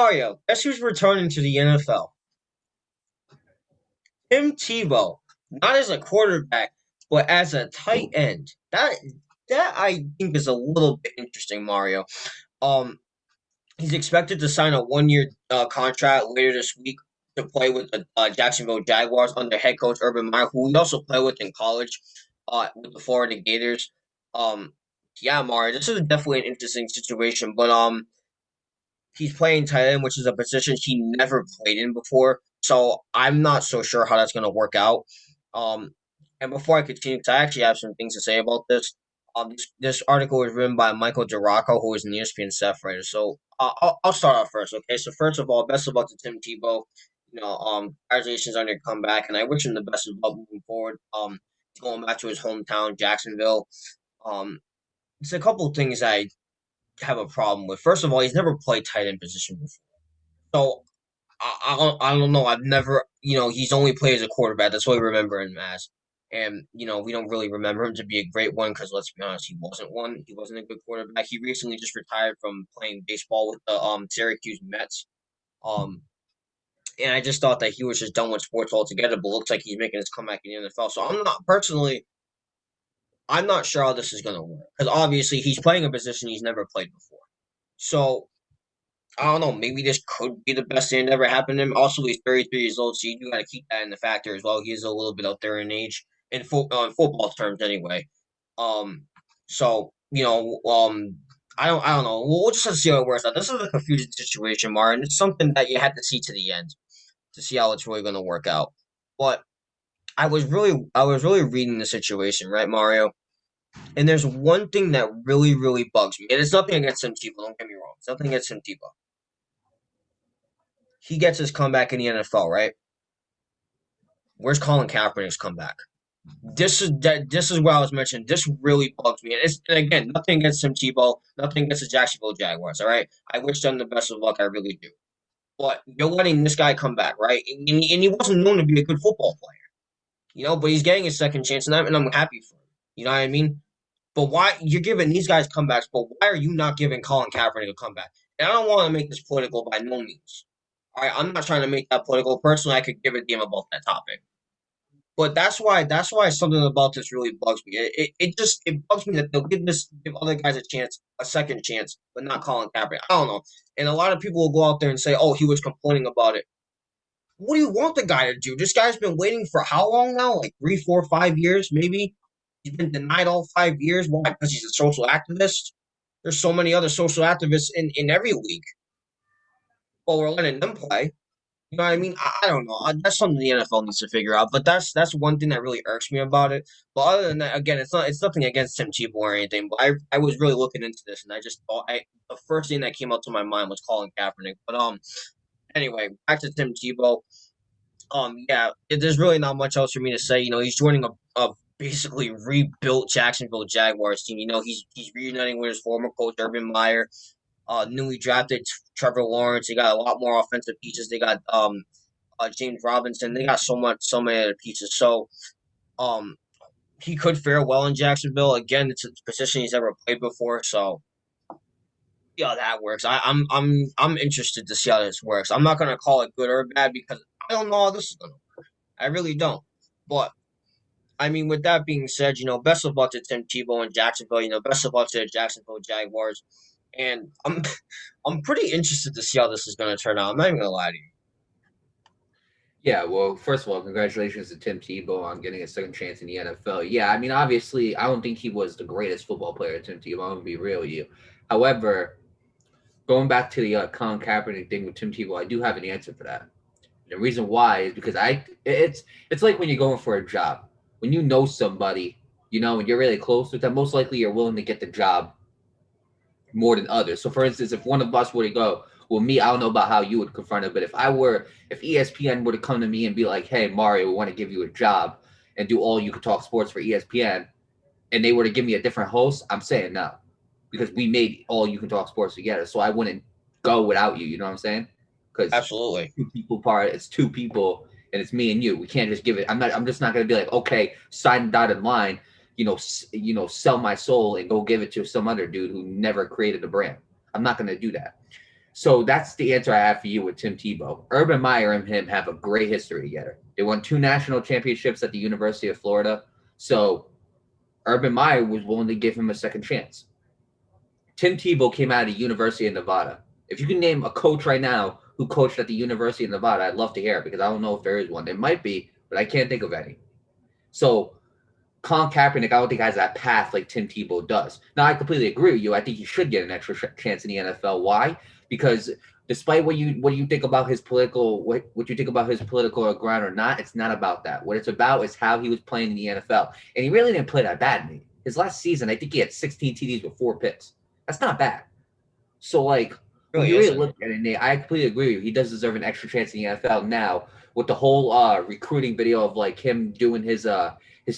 Mario, guess who's returning to the NFL? Tim Tebow, not as a quarterback, but as a tight end. That I think is a little bit interesting, Mario. Um, he's expected to sign a 1 year contract later this week to play with the Jacksonville Jaguars under head coach Urban Meyer, who we also play with in college, with the Florida Gators. Um, yeah, Mario, this is definitely an interesting situation, but he's playing tight end, which is a position he never played in before. So I'm not so sure how that's going to work out. Um, and before I continue, because I actually have some things to say about this. This article was written by Michael Duraco, who is an ESPN staff writer. So I'll start off first. Okay, so first of all, best of luck to Tim Tebow. Congratulations on your comeback, and I wish him the best of luck moving forward. Going back to his hometown, Jacksonville. Um, it's a couple of things I have a problem with. First of all, he's never played tight end position before. So I don't know. I've never, he's only played as a quarterback. That's what we remember him as. And, we don't really remember him to be a great one because let's be honest, he wasn't one. He wasn't a good quarterback. He recently just retired from playing baseball with the Syracuse Mets. Um, and I just thought that he was just done with sports altogether, but looks like he's making his comeback in the NFL. So I'm not sure how this is going to work because obviously he's playing a position he's never played before. So I don't know. Maybe this could be the best thing that ever happened to him. Also, he's 33 years old, so you do got to keep that in the factor as well. He is a little bit up there in age in football terms, anyway. Um, so I don't know. We'll just have to see how it works out. This is a confusing situation, Martin. It's something that you had to see to the end to see how it's really going to work out. But I was really reading the situation, right, Mario? And there's one thing that really, really bugs me, and it's nothing against Tim Tebow. Don't get me wrong. It's nothing against Tim Tebow. He gets his comeback in the NFL, right? Where's Colin Kaepernick's comeback? This is what I was mentioning. This really bugs me. And again, nothing against Tim Tebow, nothing against the Jacksonville Jaguars. All right, I wish them the best of luck. I really do. But you're letting this guy come back, right? And he wasn't known to be a good football player, But he's getting his second chance, and I'm happy for him. You know what I mean? But why you're giving these guys comebacks? But why are you not giving Colin Kaepernick a comeback? And I don't want to make this political by no means. All right, I'm not trying to make that political. Personally, I could give a damn about that topic. But that's why something about this really bugs me. It bugs me that they'll give other guys a second chance, but not Colin Kaepernick. I don't know. And a lot of people will go out there and say, "Oh, he was complaining about it." What do you want the guy to do? This guy's been waiting for how long now? Like 3, 4, 5 years, maybe. He's been denied all 5 years. Why? Because he's a social activist. There's so many other social activists in every league. Well, we're letting them play. You know what I mean? I don't know. That's something the NFL needs to figure out. But that's one thing that really irks me about it. But other than that, again, it's nothing against Tim Tebow or anything. But I was really looking into this, and I just thought the first thing that came up to my mind was Colin Kaepernick. But anyway, back to Tim Tebow. Yeah, there's really not much else for me to say. He's joining a basically rebuilt Jacksonville Jaguars team. He's reuniting with his former coach Urban Meyer. Newly drafted Trevor Lawrence. They got a lot more offensive pieces. They got James Robinson. They got so many other pieces. So um, he could fare well in Jacksonville. Again, it's a position he's never played before. So yeah, that works. I'm interested to see how this works. I'm not gonna call it good or bad because I don't know how this is gonna work. I really don't. But I mean, with that being said, best of luck to Tim Tebow in Jacksonville. Best of luck to the Jacksonville Jaguars. And I'm pretty interested to see how this is going to turn out. I'm not even going to lie to you. Yeah, well, first of all, congratulations to Tim Tebow on getting a second chance in the NFL. Yeah, I mean, obviously, I don't think he was the greatest football player, Tim Tebow. I'm gonna be real with you. However, going back to the Colin Kaepernick thing with Tim Tebow, I do have an answer for that. The reason why is because it's like when you're going for a job. When you know somebody, and you're really close with them, most likely you're willing to get the job more than others. So, for instance, if one of us were to go, well, me, I don't know about how you would confront it, but if ESPN were to come to me and be like, hey, Mario, we want to give you a job and do all you could talk sports for ESPN, and they were to give me a different host, I'm saying no, because we made all you can talk sports together. So I wouldn't go without you. You know what I'm saying? Because Absolutely. it's two people, and it's me and you. We can't just give it. I'm just not going to be like, okay, sign dotted line. Sell my soul and go give it to some other dude who never created a brand. I'm not going to do that. So that's the answer I have for you with Tim Tebow. Urban Meyer and him have a great history together. They won 2 national championships at the University of Florida. So Urban Meyer was willing to give him a second chance. Tim Tebow came out of the University of Nevada. If you can name a coach right now who coached at the University of Nevada, I'd love to hear it because I don't know if there is one. There might be, but I can't think of any. So Colin Kaepernick, I don't think has that path like Tim Tebow does. Now, I completely agree with you. I think he should get an extra chance in the NFL. Why? Because despite what you think about his political what you think about his political ground or not, it's not about that. What it's about is how he was playing in the NFL, and he really didn't play that bad. His last season, I think he had 16 TDs with 4 picks. That's not bad. So like when Really you really isn't. look at it, Nate, I completely agree with you. He does deserve an extra chance in the NFL now with the whole recruiting video of like him doing his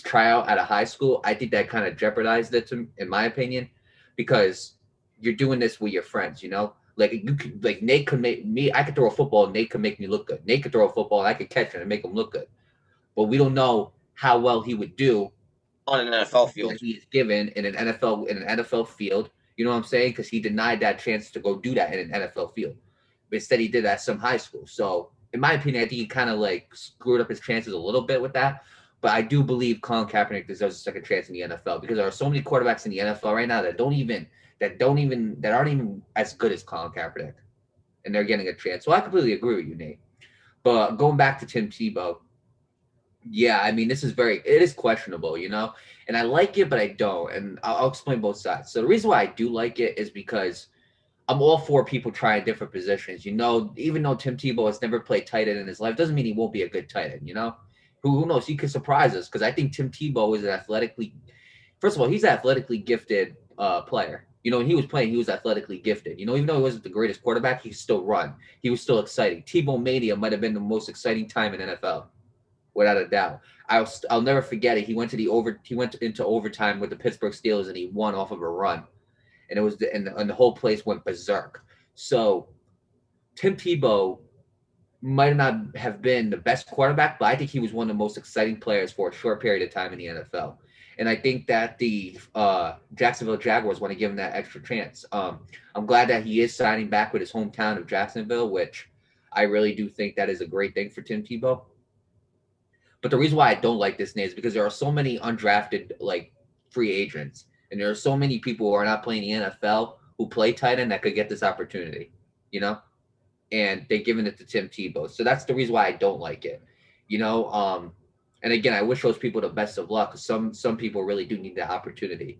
tryout at a high school. I think that kind of jeopardized it to, in my opinion, because you're doing this with your friends, you know? Like you could like Nate could make me I could throw a football, Nate could make me look good. Nate could throw a football and I could catch it and make him look good. But we don't know how well he would do On an NFL that field. he is given in an NFL field. You know what I'm saying? Because he denied that chance to go do that in an NFL field. But instead he did that at some high school. So in my opinion, I think he kind of like screwed up his chances a little bit with that. But I do believe Colin Kaepernick deserves a second chance in the NFL because there are so many quarterbacks in the NFL right now that aren't even as good as Colin Kaepernick, and they're getting a chance. So I completely agree with you, Nate. But going back to Tim Tebow, yeah, I mean, it is questionable, you know, and I like it, but I don't. And I'll explain both sides. So the reason why I do like it is because I'm all for people trying different positions. You know, even though Tim Tebow has never played tight end in his life, doesn't mean he won't be a good tight end, you know? Who knows? He could surprise us because I think Tim Tebow is first of all, he's an athletically gifted player. You know, when he was playing, he was athletically gifted. You know, even though he wasn't the greatest quarterback, he could still run. He was still exciting. Tebow Mania might have been the most exciting time in NFL without a doubt. I'll never forget it. He went into overtime with the Pittsburgh Steelers and he won off of a run, and it was and the whole place went berserk. So Tim Tebow might not have been the best quarterback, but I think he was one of the most exciting players for a short period of time in the NFL. And I think that the Jacksonville Jaguars want to give him that extra chance. I'm glad that he is signing back with his hometown of Jacksonville, which I really do think that is a great thing for Tim Tebow. But the reason why I don't like this name is because there are so many undrafted like free agents, and there are so many people who are not playing the NFL who play tight end that could get this opportunity, you know, and they're giving it to Tim Tebow. So that's the reason why I don't like it, you know. And again, I wish those people the best of luck. Some people really do need that opportunity.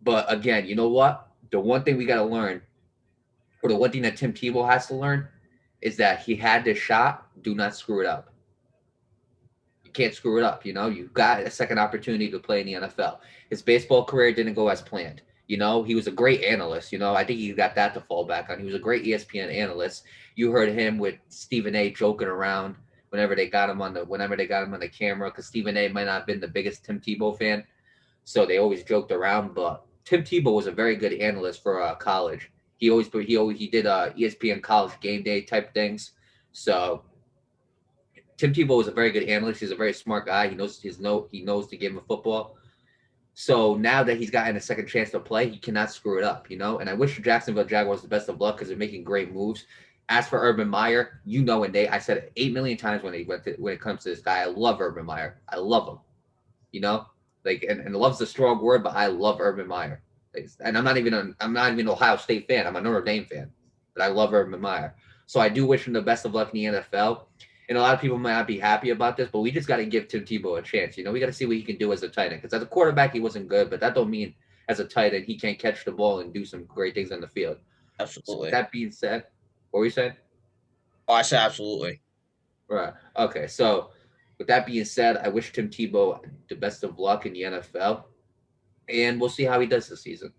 But again, you know what? The one thing we got to learn, or the one thing that Tim Tebow has to learn, is that he had this shot. Do not screw it up. You can't screw it up. You know, you got a second opportunity to play in the NFL. His baseball career didn't go as planned. You know, he was a great analyst. You know, I think he got that to fall back on. He was a great ESPN analyst. You heard him with Stephen A. joking around whenever they got him on the camera, because Stephen A. might not have been the biggest Tim Tebow fan, so they always joked around. But Tim Tebow was a very good analyst for college. He did ESPN college game day type things. So Tim Tebow was a very good analyst. He's a very smart guy. He knows his note. He knows the game of football. So now that he's gotten a second chance to play, he cannot screw it up, you know. And I wish the Jacksonville Jaguars the best of luck because they're making great moves. As for Urban Meyer, you know, I said it 8 million times when it comes to this guy. I love Urban Meyer. I love him, you know. Like and love's a strong word, but I love Urban Meyer. And I'm not even an Ohio State fan. I'm a Notre Dame fan, but I love Urban Meyer. So I do wish him the best of luck in the NFL. And a lot of people might not be happy about this, but we just got to give Tim Tebow a chance. You know, we got to see what he can do as a tight end. Because as a quarterback, he wasn't good, but that don't mean as a tight end he can't catch the ball and do some great things on the field. So with Absolutely. that being said, what were you saying? Oh, I said absolutely. Right. Okay. So with that being said, I wish Tim Tebow the best of luck in the NFL, and we'll see how he does this season.